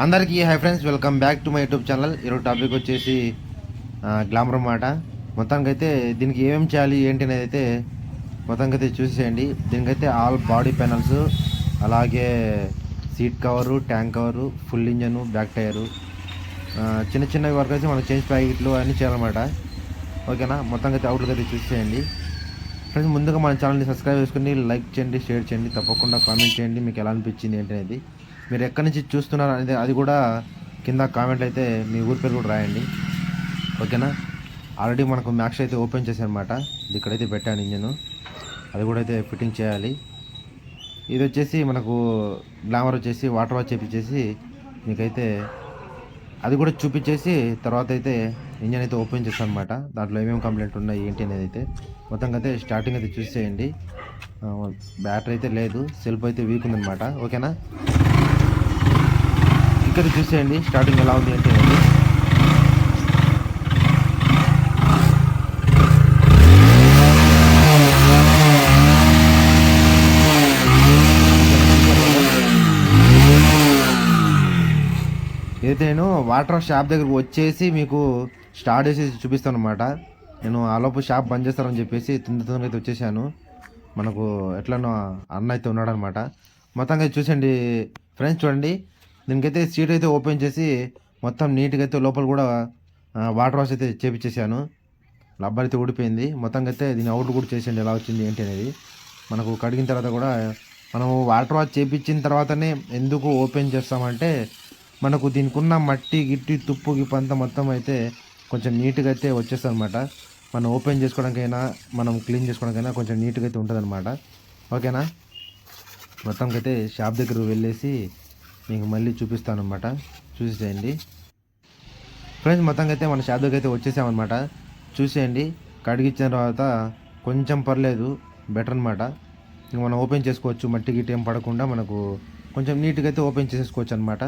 అందరికీ hi friends, welcome back to my YouTube channel. ఈరోజు topic వచ్చేసి గ్లామర్ అన్నమాట. మొత్తానికి అయితే దీనికి ఏమేమి చేయాలి ఏంటి అనేది అయితే మొత్తానికి అయితే చూసేయండి. దీనికైతే ఆల్ బాడీ ప్యానల్స్, అలాగే seat cover, tank cover, full engine, back tyre, చిన్న చిన్న వర్క్ అయితే మనకు చేంజ్ ప్యాకెట్లు అన్నీ చేయాలన్నమాట. ఓకేనా, మొత్తానికి అయితే అవుట్లుగా అయితే చూసేయండి ఫ్రెండ్స్. ముందుగా మన ఛానల్ని సబ్స్క్రైబ్ చేసుకుని లైక్ చేయండి, షేర్ చేయండి, తప్పకుండా కామెంట్ చేయండి మీకు ఎలా అనిపించింది ఏంటి అనేది. మీరు ఎక్కడి నుంచి చూస్తున్నారు అనేది అది కూడా కింద కామెంట్ అయితే మీ ఊరి పేరు కూడా రాయండి. ఓకేనా, ఆల్రెడీ మనకు మ్యాక్స్ అయితే ఓపెన్ చేశానమాట. ఇక్కడైతే పెట్టాను ఇంజను, అది కూడా అయితే ఫిట్టింగ్ చేయాలి. ఇది వచ్చేసి మనకు గ్లామర్ వచ్చేసి వాటర్ వాష్ చేపించేసి మీకైతే అది కూడా చూపించేసి తర్వాత అయితే ఇంజన్ అయితే ఓపెన్ చేస్తాను అనమాట. దాంట్లో ఏమేమి కంప్లైంట్ ఉన్నాయి ఏంటి అనేది అయితే మొత్తంగా అయితే స్టార్టింగ్ అయితే చూసేయండి. బ్యాటరీ అయితే లేదు, సెల్ఫ్ అయితే వీక్ ఉందన్నమాట. ఓకేనా, ఇక్కడ చూసేయండి స్టార్టింగ్ ఎలా ఉంది అంటే ఇదైతే నేను వాటర్ షాప్ దగ్గరకు వచ్చేసి మీకు స్టార్ట్ చేసి చూపిస్తాను అనమాట. నేను ఆలోపు షాప్ బంద్ చేస్తానని చెప్పేసి తొందరగా అయితే వచ్చేసాను. మనకు ఎట్లనో అన్న అయితే ఉన్నాడనమాట. మొత్తంగా చూసండి ఫ్రెండ్స్, చూడండి. దీనికైతే సీట్ అయితే ఓపెన్ చేసి మొత్తం నీట్గా అయితే లోపల కూడా వాటర్ వాష్ అయితే చేపించేసాను. రబ్బర్ అయితే ఊడిపోయింది. మొత్తంగా అయితే దీని అవుట్ కూడా చేసేయండి ఎలా వచ్చింది ఏంటి అనేది. మనకు కడిగిన తర్వాత కూడా మనము వాటర్ వాష్ చేపించిన తర్వాతనే ఎందుకు ఓపెన్ చేస్తామంటే మనకు దీనికి ఉన్న మట్టి గిట్టి తుప్పు గిప్పు అంతా మొత్తం అయితే కొంచెం నీట్గా అయితే వచ్చేస్తుంది అనమాట. మనం ఓపెన్ చేసుకోవడానికైనా మనం క్లీన్ చేసుకోవడానికైనా కొంచెం నీట్గా అయితే ఉంటుంది అనమాట. ఓకేనా, మొత్తంకి అయితే షాప్ దగ్గర వెళ్ళేసి మీకు మళ్ళీ చూపిస్తాను అనమాట. చూసేయండి ఫ్రెండ్స్. మొత్తంగా అయితే మన షాప్ దగ్గర అయితే వచ్చేసామన్నమాట. చూసేయండి, కడిగిచ్చిన తర్వాత కొంచెం పర్లేదు, బెటర్ అనమాట. ఇంక మనం ఓపెన్ చేసుకోవచ్చు, మట్టి గిట్టి ఏం పడకుండా మనకు కొంచెం నీట్గా అయితే ఓపెన్ చేసేసుకోవచ్చు అనమాట.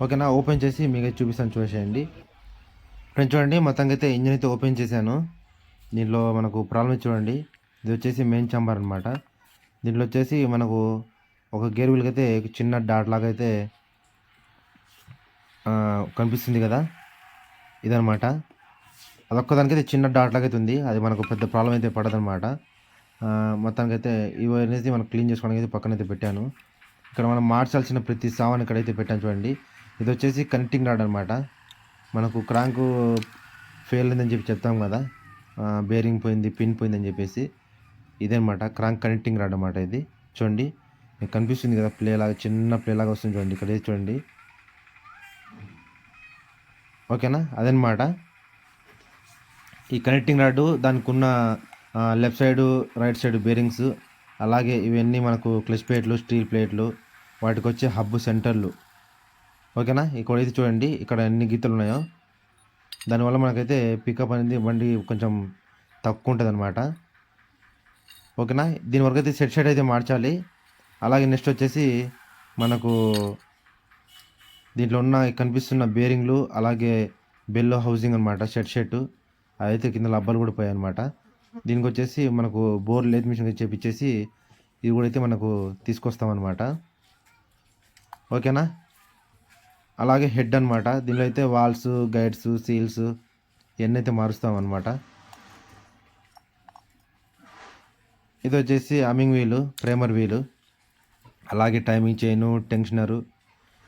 ఓకేనా, ఓపెన్ చేసి మీకు చూపిస్తాను, చూసేయండి ఫ్రెండ్స్. చూడండి, మొత్తంగా అయితే ఇంజిన్ అయితే ఓపెన్ చేశాను. దీంట్లో మనకు ప్రాబ్లం చూడండి. ఇది వచ్చేసి మెయిన్ ఛాంబర్ అనమాట. దీంట్లో వచ్చేసి మనకు ఒక గేర్ వీల్కి అయితే చిన్న డాట్ లాగా అయితే కనిపిస్తుంది కదా, ఇదనమాట. అదొక్కదానికైతే చిన్న డాట్ లాగా అయితే ఉంది. అది మనకు పెద్ద ప్రాబ్లం అయితే పడదనమాట. మొత్తానికి అయితే ఇవి అనేది మనం క్లీన్ చేసుకోవడానికి అయితే పక్కనైతే పెట్టాను. ఇక్కడ మనం మార్చాల్సిన ప్రతి సామాన్ ఇక్కడైతే పెట్టాను చూడండి. ఇది వచ్చేసి కనెక్టింగ్ రాడ్ అనమాట. మనకు క్రాంకు ఫెయిల్ అయిందని చెప్పి చెప్తాం కదా, బేరింగ్ పోయింది, పిన్ పోయిందని చెప్పేసి, ఇదనమాట క్రాంక్ కనెక్టింగ్ రాడ్ అనమాట. ఇది చూడండి, మీకు కనిపిస్తుంది కదా, ప్లేలాగా చిన్న ప్లేలాగా వస్తుంది చూడండి, ఇక్కడ చూడండి. ఓకేనా, అదనమాట ఈ కనెక్టింగ్ రాడ్. దానికి ఉన్న left side right side bearings, అలాగే ఇవన్నీ మనకు క్లచ్ ప్లేట్లు, స్టీల్ ప్లేట్లు, వాటికి వచ్చే హబ్ సెంటర్లు. ఓకేనా, ఇక్కడ అయితే చూడండి ఇక్కడ ఎన్ని గీతలు ఉన్నాయో. దానివల్ల మనకైతే పికప్ అనేది బండి కొంచెం తక్కువ ఉంటుంది అనమాట. ఓకేనా, దీని వరకు అయితే సెట్ అయితే మార్చాలి. అలాగే నెక్స్ట్ వచ్చేసి మనకు దీంట్లో ఉన్న కనిపిస్తున్న బేరింగ్లు, అలాగే బెల్లో హౌసింగ్ అనమాట, షెట్ అదైతే కింద లబ్బలు కూడా పోయాయి అనమాట. దీనికి వచ్చేసి మనకు బోర్ లేత్ మిషన్ చేపించేసి ఇది కూడా అయితే మనకు తీసుకొస్తామన్నమాట. ఓకేనా, అలాగే హెడ్ అనమాట. దీనిలో అయితే వాల్స్, గైడ్స్, సీల్స్ ఇవన్నీ అయితే మారుస్తామన్నమాట. ఇది వచ్చేసి అమింగ్ వీలు, ప్రేమర్ వీలు, అలాగే టైమింగ్ చైను, టెన్షనరు.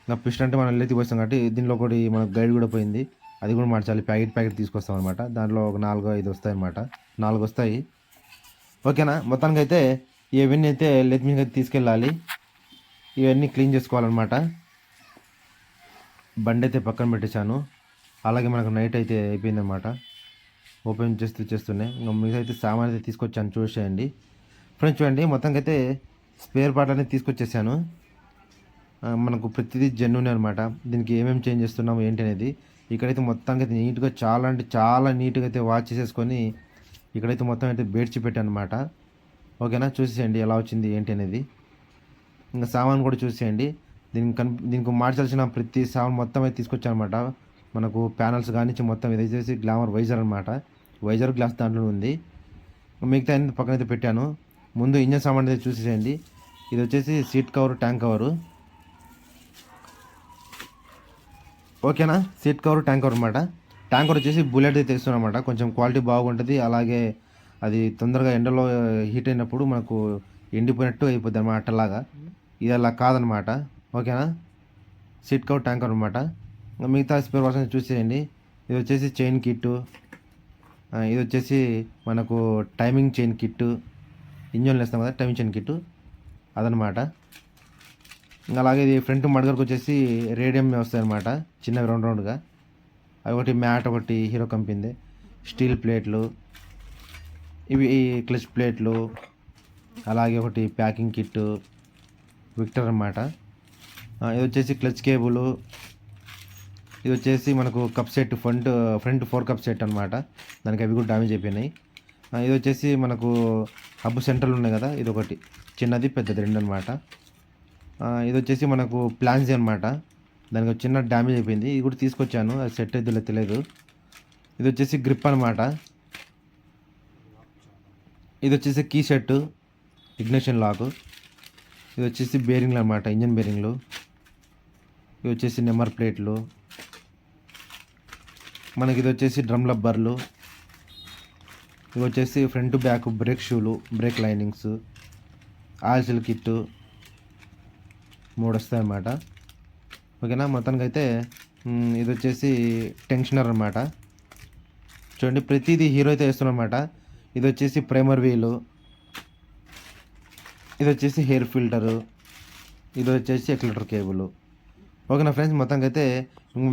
ఇంకా పిస్టన్ అంటే మనం వెళ్ళి పోస్తాం కాబట్టి దీనిలో ఒకటి మనకు గైడ్ కూడా పోయింది, అది కూడా మార్చాలి. ప్యాకెట్ తీసుకొస్తాం అనమాట. దాంట్లో ఒక 4-5 వస్తాయి అనమాట, 4 వస్తాయి. ఓకేనా, మొత్తానికి అయితే ఇవన్నీ అయితే లెత్ మిషన్ అయితే తీసుకెళ్ళాలి. ఇవన్నీ క్లీన్ చేసుకోవాలన్నమాట. బండి అయితే పక్కన పెట్టేశాను. అలాగే మనకు నైట్ అయితే అయిపోయిందన్నమాట. ఓపెన్ చేస్తున్నాయి. ఇంకా మిగతా అయితే సామాన్ అయితే తీసుకొచ్చాను, చూసేయండి ఫ్రెండ్స్. చూడండి, మొత్తానికి అయితే స్పేర్ పార్ట్ అనేది తీసుకొచ్చేసాను. మనకు ప్రతిదీ జెన్యూన్ అనమాట. దీనికి ఏమేమి చేంజ్ చేస్తున్నాము ఏంటి అనేది ఇక్కడైతే మొత్తానికి అయితే నీట్గా, చాలా అంటే చాలా నీట్గా అయితే వాష్ చేసేసుకొని ఇక్కడైతే మొత్తం అయితే బేడ్చి పెట్టాను అనమాట. ఓకేనా, చూసేయండి ఎలా వచ్చింది ఏంటి అనేది. ఇంకా సామాన్ కూడా చూసేయండి. దీనికి మార్చాల్సిన ప్రతి సామాన్ మొత్తం అయితే తీసుకొచ్చాను అనమాట. మనకు ప్యానల్స్ కానీ మొత్తం ఇది వచ్చేసి గ్లామర్ వైజర్ అనమాట. వైజర్ గ్లాస్ దాంట్లో ఉంది. మిగతా అన్ని పక్కన అయితే పెట్టాను. ముందు ఇంజన్ సామాన్ అయితే చూసేయండి. ఇది వచ్చేసి సీట్ కవర్, ట్యాంక్ కవరు. ఓకేనా. సీట్ కవర్, ట్యాంక్ కవర్ అనమాట. ట్యాంక్ కవర్ వచ్చేసి బుల్లెట్ అయితే ఇస్తున్నాం అనమాట. కొంచెం క్వాలిటీ బాగుంటుంది. అలాగే అది తొందరగా ఎండలో హీట్ అయినప్పుడు మనకు ఎండిపోయినట్టు అయిపోద్ది అనమాట అట్టలాగా. ఇది అలా కాదనమాట. ఓకేనా. సీట్ కవర్, ట్యాంక్ కవర్ అనమాట. మిగతా స్పేర్ పర్సన్ చూసేయండి. ఇది వచ్చేసి చైన్ కిట్టు, ఇది వచ్చేసి మనకు టైమింగ్ చైన్ కిట్టు, ఇంజన్లు వేస్తాం కదా టైమింగ్ చైన్ కిట్టు అదనమాట. ఇంకా అలాగే ఇది ఫ్రంట్ మడగరకు వచ్చేసి రేడియం వస్తాయి అనమాట, చిన్నవి రౌండ్ రౌండ్గా. అవి ఒకటి మ్యాట్, ఒకటి హీరో కంపెనీది. స్టీల్ ప్లేట్లు, ఇవి క్లచ్ ప్లేట్లు, అలాగే ఒకటి ప్యాకింగ్ కిట్టు విక్టర్ అనమాట. ఇది వచ్చేసి క్లచ్ కేబుల్. ఇది వచ్చేసి మనకు cup set, front 4 cup set అనమాట. దానికి అవి కూడా డ్యామేజ్ అయిపోయినాయి. ఇది వచ్చేసి మనకు హబ్ సెంటర్లు ఉన్నాయి కదా, ఇది ఒకటి చిన్నది పెద్దది రెండు అనమాట. ఇది వచ్చేసి మనకు ప్లాన్సీ అనమాట. దానికి ఒక చిన్న డ్యామేజ్ అయిపోయింది, ఇది కూడా తీసుకొచ్చాను, అది సెట్ అయితే తెలియదు. ఇది వచ్చేసి గ్రిప్ అనమాట. ఇది వచ్చేసి కీ సెట్, ఇగ్నిషన్ లాక్. ఇది వచ్చేసి బేరింగ్లు అనమాట, ఇంజన్ బేరింగ్లు. ఇవి వచ్చేసి నెంబర్ ప్లేట్లు. మనకి ఇది వచ్చేసి డ్రమ్ లబ్బర్లు. ఇవి వచ్చేసి ఫ్రంట్ బ్యాక్ బ్రేక్ షూలు, brake linings, oil seal kit 3 వస్తాయి అన్నమాట. ఓకేనా. మొత్తానికి అయితే ఇది వచ్చేసి టెన్షనర్ అనమాట. చూడండి ప్రతిదీ హీరో అయితే వేస్తున్నాం అనమాట. ఇది వచ్చేసి ప్రైమర్ వీలు, ఇది వచ్చేసి హెయిర్ ఫిల్టరు, ఇది వచ్చేసి ఎక్సిలేటర్ కేబుల్. ఓకేనా ఫ్రెండ్స్, మొత్తానికి అయితే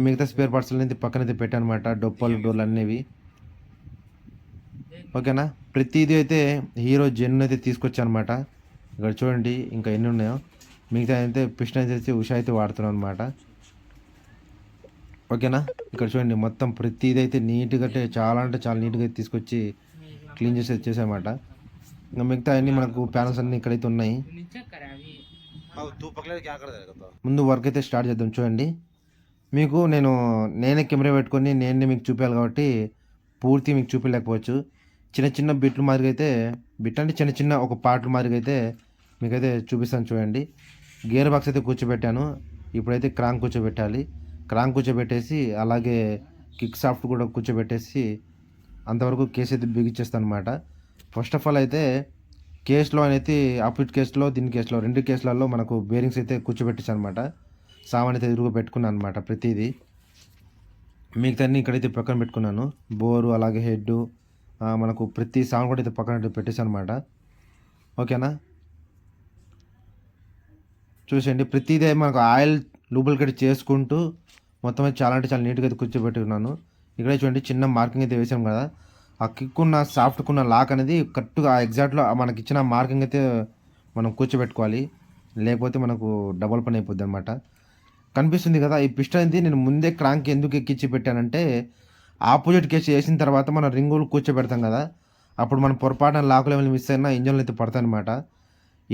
మిగతా స్పేర్ పార్ట్స్ అనేది పక్కనైతే పెట్టాను అనమాట, డొప్పలు డోర్లు అనేవి. ఓకేనా. ప్రతిదీ అయితే హీరో జెన్ అయితే తీసుకొచ్చాను అనమాట. ఇక్కడ చూడండి ఇంకా ఎన్ని ఉన్నాయో. మిగతా అయితే పిస్టన్ అయితే ఉషా అయితే వాడుతున్నాను అనమాట. ఓకేనా. ఇక్కడ చూడండి మొత్తం ప్రతిదీ అయితే నీట్గా, అంటే చాలా నీట్గా తీసుకొచ్చి క్లీన్ చేసి వచ్చేసామన్నమాట. ఇంకా మిగతా అన్నీ మనకు ప్యానల్స్ అన్నీ ఇక్కడైతే ఉన్నాయి. ముందు వర్క్ అయితే స్టార్ట్ చేద్దాం. చూడండి మీకు నేనే కెమెరా పెట్టుకొని నేనే మీకు చూపించాలి కాబట్టి పూర్తి మీకు చూపించలేకపోవచ్చు. చిన్న బిట్లు మాదిరిగా అయితే, బిట్ అంటే చిన్న ఒక పార్ట్లు మాదిరిగా అయితే మీకైతే చూపిస్తాను. చూడండి గేర్ బాక్స్ అయితే కూర్చోబెట్టాను. ఇప్పుడైతే క్రాంక్ కూర్చోబెట్టాలి. క్రాంక్ కూర్చోబెట్టేసి అలాగే కిక్ సాఫ్ట్ కూడా కూర్చోబెట్టేసి అంతవరకు కేసు అయితే బిగించేస్తాను అనమాట. ఫస్ట్ ఆఫ్ ఆల్ అయితే కేసులో అనేది ఆపోజిట్ కేసులో, దీని కేసులో, 2 కేసులలో మనకు బేరింగ్స్ అయితే కూర్చోబెట్టించాను అనమాట. సామాన్ అయితే ఎదురుగా పెట్టుకున్నాను అనమాట ప్రతిదీ. మిగతా అన్నీ ఇక్కడైతే పక్కన పెట్టుకున్నాను. బోరు అలాగే హెడ్, మనకు ప్రతి సామాన్ కూడా అయితే పక్కన పెట్టేసాను అనమాట. ఓకేనా. చూసండి ప్రతిదే మనకు ఆయిల్ లూబ్రికేట్ చేసుకుంటూ మొత్తం అయితే చాలా నీట్గా అయితే కూర్చోబెట్టుకున్నాను. ఇక్కడే చూడండి చిన్న మార్కింగ్ అయితే వేసాం కదా, ఆ కిక్కున్న సాఫ్ట్కున్న లాక్ అనేది కరెక్ట్గా ఎగ్జాక్ట్లో మనకి ఇచ్చిన మార్కింగ్ అయితే మనం కూర్చోబెట్టుకోవాలి. లేకపోతే మనకు డబల్ పని అయిపోద్ది అనమాట. కనిపిస్తుంది కదా ఈ పిస్టన్ అనేది నేను ముందే క్రాంక్ ఎందుకు ఎక్కించి పెట్టానంటే, ఆపోజిట్ కేసు వేసిన తర్వాత మనం రింగులు కూర్చోబెడతాం కదా, అప్పుడు మనం పొరపాటున లాకులు ఏమైనా మిస్ అయినా ఇంజన్లు అయితే పడతాయి అనమాట.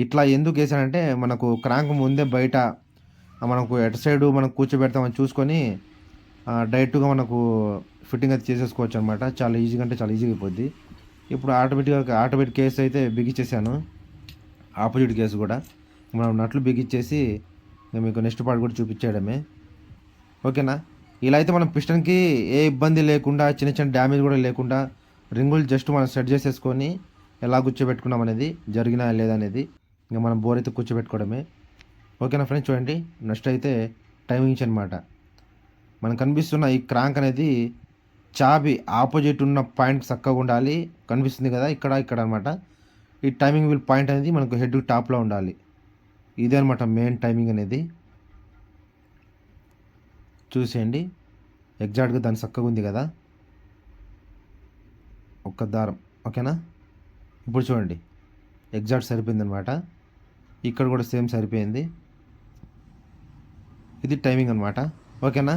ఇట్లా ఎందుకు వేసానంటే మనకు క్రాంక్ ముందే బయట మనకు ఎటు సైడు మనం కూర్చోబెడతామని చూసుకొని డైరెక్ట్గా మనకు ఫిట్టింగ్ అయితే చేసేసుకోవచ్చు అనమాట. చాలా ఈజీగా, అంటే చాలా ఈజీగా అయిపోద్ది. ఇప్పుడు ఆటోమేటిక్ కేసు అయితే బిగించేసాను. ఆపోజిట్ కేసు కూడా మనం నట్లు బిగించేసి మీకు నెక్స్ట్ పార్ట్ కూడా చూపించేయడమే. ఓకేనా. ఇలా అయితే మనం పిస్టన్కి ఏ ఇబ్బంది లేకుండా, చిన్న డ్యామేజ్ కూడా లేకుండా రింగులు జస్ట్ మనం సెట్ చేసేసుకొని ఎలా కూర్చోబెట్టుకున్నాం అనేది, జరిగినా లేదనేది ఇంకా మనం బోర్ అయితే కూర్చోబెట్టుకోవడమే. ఓకేనా ఫ్రెండ్స్. చూడండి నెక్స్ట్ అయితే టైమింగ్స్ అనమాట. మనకు కనిపిస్తున్న ఈ క్రాంక్ అనేది చాబి ఆపోజిట్ ఉన్న పాయింట్ చక్కగా ఉండాలి. కనిపిస్తుంది కదా ఇక్కడ అనమాట. ఈ టైమింగ్ వీల్ పాయింట్ అనేది మనకు హెడ్ టాప్లో ఉండాలి. ఇదే అనమాట మెయిన్ టైమింగ్ అనేది. చూసేయండి ఎగ్జాక్ట్గా దాని చక్కగా ఉంది కదా ఒక్క దారం. ఓకేనా. ఇప్పుడు చూడండి ఎగ్జాక్ట్ సరిపోయింది అనమాట. ఇక్కడ కూడా సేమ్ సరిపోయింది. ఇది టైమింగ్ అనమాట. ఓకేనా.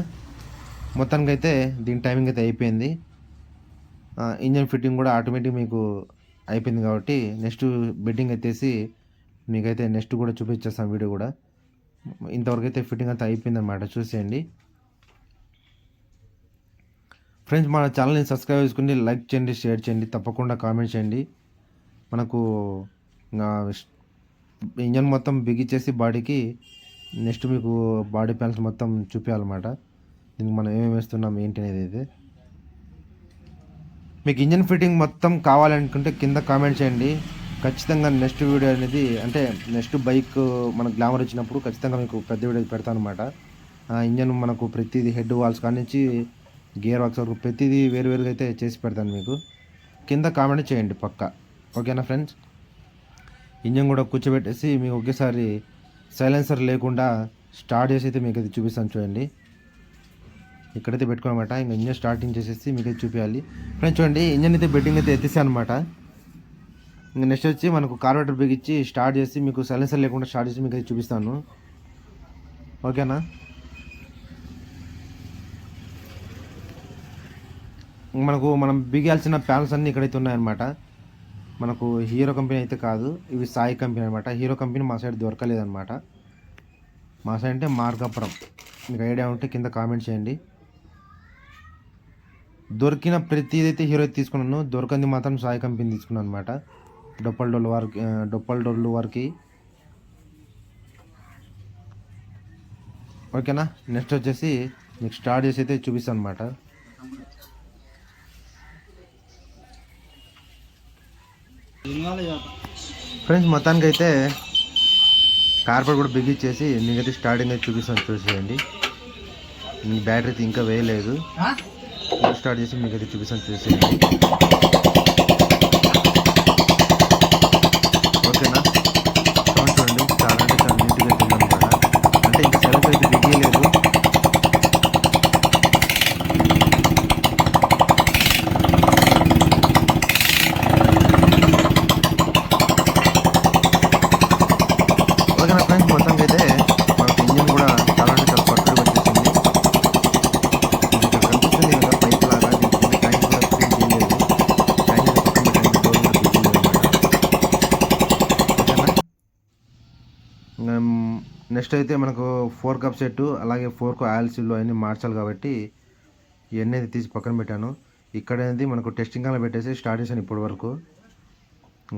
మొత్తానికి అయితే దీని టైమింగ్ అయితే అయిపోయింది. ఇంజన్ ఫిట్టింగ్ కూడా ఆటోమేటిక్ మీకు అయిపోయింది కాబట్టి నెక్స్ట్ బెడ్డింగ్ ఎత్తేసి మీకైతే నెక్స్ట్ కూడా చూపించేస్తాను వీడియో కూడా. ఇంతవరకు అయితే ఫిట్టింగ్ అంతా అయిపోయింది అనమాట. చూసేయండి ఫ్రెండ్స్. మన ఛానల్ని సబ్స్క్రైబ్ చేసుకుని లైక్ చేయండి, షేర్ చేయండి, తప్పకుండా కామెంట్ చేయండి. మనకు ఇంజన్ మొత్తం బిగించేసి బాడీకి నెక్స్ట్ మీకు బాడీ ప్యానల్స్ మొత్తం చూపించాలన్నమాట. దీనికి మనం ఏమేమి వేస్తున్నాం ఏంటి అనేది అయితే. మీకు ఇంజన్ ఫిట్టింగ్ మొత్తం కావాలనుకుంటే కింద కామెంట్ చేయండి. ఖచ్చితంగా నెక్స్ట్ వీడియో అనేది అంటే నెక్స్ట్ బైక్ మన గ్లామర్ వచ్చినప్పుడు ఖచ్చితంగా మీకు పెద్ద వీడియో పెడతాను అనమాట. ఇంజన్ మనకు ప్రతిదీ హెడ్ వాల్స్ కాడి నుంచి గేర్ బాక్స్ వరకు ప్రతిదీ వేరువేరుగా అయితే చేసి పెడతాను మీకు. కింద కామెంట్ చేయండి పక్కా. ఓకేనా ఫ్రెండ్స్. ఇంజన్ కూడా కూర్చోబెట్టేసి మీకు ఒకేసారి సైలెన్సర్ లేకుండా స్టార్ట్ చేసి అయితే మీకు అయితే చూపిస్తాను చూడండి. ఇక్కడైతే పెట్టుకోనమాట. ఇంకా ఇంజన్ స్టార్టింగ్ చేసేసి మీకు అయితే చూపించాలి ఫ్రెండ్స్. చూడండి ఇంజన్ అయితే బెట్టింగ్ అయితే ఎత్తేసాను అనమాట. ఇంకా నెక్స్ట్ వచ్చి మనకు కార్బోరేటర్ బిగించి స్టార్ట్ చేసి మీకు సైలెన్సర్ లేకుండా స్టార్ట్ చేసి మీకు అయితే చూపిస్తాను. ఓకేనా. మనం బిగాల్సిన ప్యానల్స్ అన్నీ ఇక్కడైతే ఉన్నాయన్నమాట. మనకు హీరో కంపెనీ అయితే కాదు, ఇవి సాయి కంపెనీ అనమాట. హీరో కంపెనీ మా సైడ్ దొరకలేదన్నమాట. మా సైడ్ అంటే మార్కాపురం. మీకు ఐడియా ఉంటే కింద కామెంట్ చేయండి. దొరికిన ప్రతిదైతే హీరో అయితే తీసుకున్నాను, దొరకంది మాత్రం సాయి కంపెనీ తీసుకున్నాను అనమాట. డొప్పల్ డోర్లు వరకు. ఓకేనా. నెక్స్ట్ వచ్చేసి మీకు స్టార్ట్ చేసి అయితే చూపిస్తాను అనమాట. ఫ్రెండ్స్ మొత్తానికి అయితే కార్పొరేట్ కూడా బిగించేసి మీకైతే స్టార్టింగ్ అయితే చూపిస్తాను చూసేయండి. మీ బ్యాటరీ అయితే ఇంకా వేయలేదు, స్టార్ట్ చేసి మీకైతే చూపిస్తాను చూసేయండి. ఓకేనా. సౌండ్ చూడండి, చాలా అంటే చాలా నీట్గా అయితే ఉందన్నమాట. అంటే ఇంకా సెలెక్ట్ అయితే బిగియలేదు. ఓకేనా ఫ్రెండ్స్. మొత్తానికి అయితే మనకు ఇంజన్ కూడా చాలా అంటే చాలా పర్ఫెక్ట్గా వచ్చేసింది. ఇక్కడ కనిపిస్తుంది కదా పైప్ లాగా, దీనికి ట్యాంక్ కూడా క్లీన్ చేయలేదు. ట్యాంక్ అయితే పక్కన పెట్టండి, డోర్ కూడా బిగించలేదు అనమాట. ఓకేనా. నెక్స్ట్ అయితే మనకు 4 కప్ సెట్ అలాగే 4 ఆయిల్ సీల్ అన్నీ మార్చాలి కాబట్టి ఇవన్నీ అయితే తీసి పక్కన పెట్టాను. ఇక్కడ అనేది మనకు టెస్టింగ్ కాలం పెట్టేసి స్టార్ట్ చేశాను ఇప్పటి వరకు.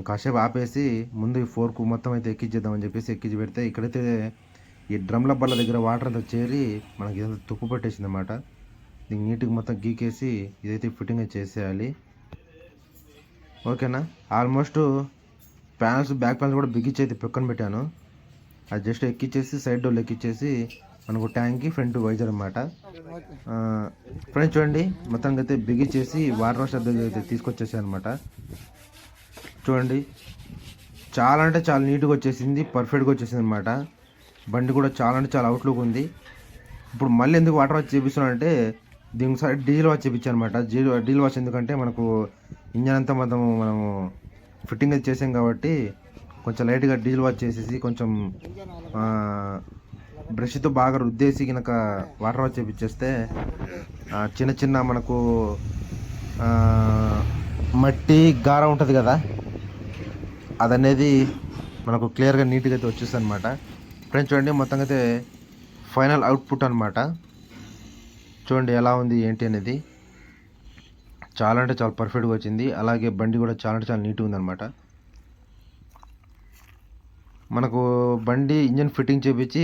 కాసేపు ఆపేసి ముందు ఈ 4 మొత్తం అయితే ఎక్కించేద్దామని చెప్పేసి ఎక్కించి పెడితే ఇక్కడైతే ఈ డ్రమ్ల బల్ల దగ్గర వాటర్ అంతా చేరి మనకి ఇదంతా తుప్పు పట్టేసింది అన్నమాట. దీనికి నీట్గా మొత్తం గీకేసి ఇదైతే ఫిట్టింగ్ చేసేయాలి. ఓకేనా. ఆల్మోస్ట్ ప్యానల్స్ బ్యాక్ ప్యానల్స్ కూడా బిగించి అయితే పక్కన పెట్టాను. అది జస్ట్ ఎక్కిచ్చేసి సైడ్ డోర్లు ఎక్కిచ్చేసి మనకు ట్యాంక్కి ఫ్రంట్ వైజర్ అనమాట. ఫ్రెండ్స్ చూడండి మొత్తానికి అయితే బిగించేసి వాటర్ వాష్ దగ్గర అయితే తీసుకొచ్చేసాను అనమాట. చూడండి చాలా అంటే చాలా నీట్గా వచ్చేసింది, పర్ఫెక్ట్గా వచ్చేసింది అనమాట. బండి కూడా చాలా అంటే చాలా అవుట్లుక్ ఉంది. ఇప్పుడు మళ్ళీ ఎందుకు వాటర్ వాష్ చేపిస్తున్నానంటే దీనికి సైడ్ డీజిల్ వాష్ చేయించాను అనమాట. డీజిల్ వాష్ ఎందుకంటే మనకు ఇంజన్ అంతా మనము ఫిట్టింగ్ అయితే చేసాం కాబట్టి కొంచెం లైట్గా డీజిల్ వాష్ చేసేసి కొంచెం బ్రష్తో బాగా రుద్దేసి కనుక వాటర్ వాష్ చేపించేస్తే చిన్న చిన్న మనకు మట్టి గార ఉంటుంది కదా, అదనేది మనకు క్లియర్గా నీట్గా అయితే వచ్చేస్తుంది అనమాట. ఫ్రెండ్స్ చూడండి మొత్తంగా అయితే ఫైనల్ అవుట్పుట్ అనమాట. చూడండి ఎలా ఉంది ఏంటి అనేది. చాలా అంటే చాలా పర్ఫెక్ట్గా వచ్చింది. అలాగే బండి కూడా చాలా అంటే చాలా నీట్గా ఉందన్నమాట. మనకు బండి ఇంజన్ ఫిట్టింగ్ చేపించి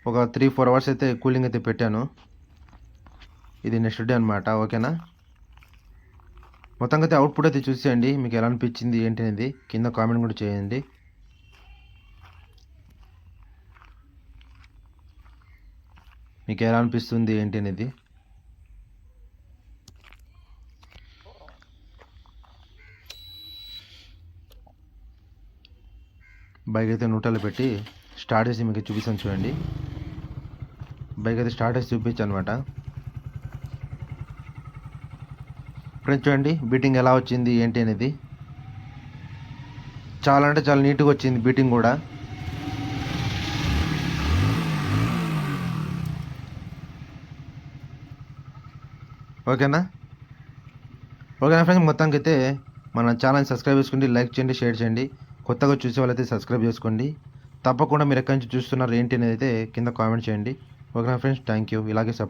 ఒక 3-4 అవర్స్ అయితే కూలింగ్ అయితే పెట్టాను. ఇది నెక్స్ట్ డే అనమాట. ఓకేనా. మొత్తంగా అయితే అవుట్పుట్ అయితే చూసేయండి, మీకు ఎలా అనిపించింది ఏంటి అనేది కింద కామెంట్ కూడా చేయండి. మీకు ఎలా అనిపిస్తుంది ఏంటి అనేది. బైక్ అయితే న్యూట్రల్లో పెట్టి స్టార్ట్ చేసి మీకు చూపిస్తాను చూడండి. బైక్ అయితే స్టార్ట్ చేసి చూపించాను అనమాట. ఫ్రెండ్స్ చూడండి బీటింగ్ ఎలా వచ్చింది ఏంటి అనేది. చాలా అంటే చాలా నీట్గా వచ్చింది బీటింగ్ కూడా. ఓకేనా. ఫ్రెండ్స్ మొత్తానికి అయితే మన ఛానల్ సబ్స్క్రైబ్ చేసుకోండి, లైక్ చేయండి, షేర్ చేయండి. కొత్తగా చూసే వాళ్ళైతే సబ్స్క్రైబ్ చేసుకోండి. తప్పకుండా మీరు ఎక్కడి నుంచి చూస్తున్నారు ఏంటి అనేది అయితే కింద కామెంట్ చేయండి. ఓకేనా ఫ్రెండ్స్, థ్యాంక్ యూ. ఇలాగే సపోర్ట్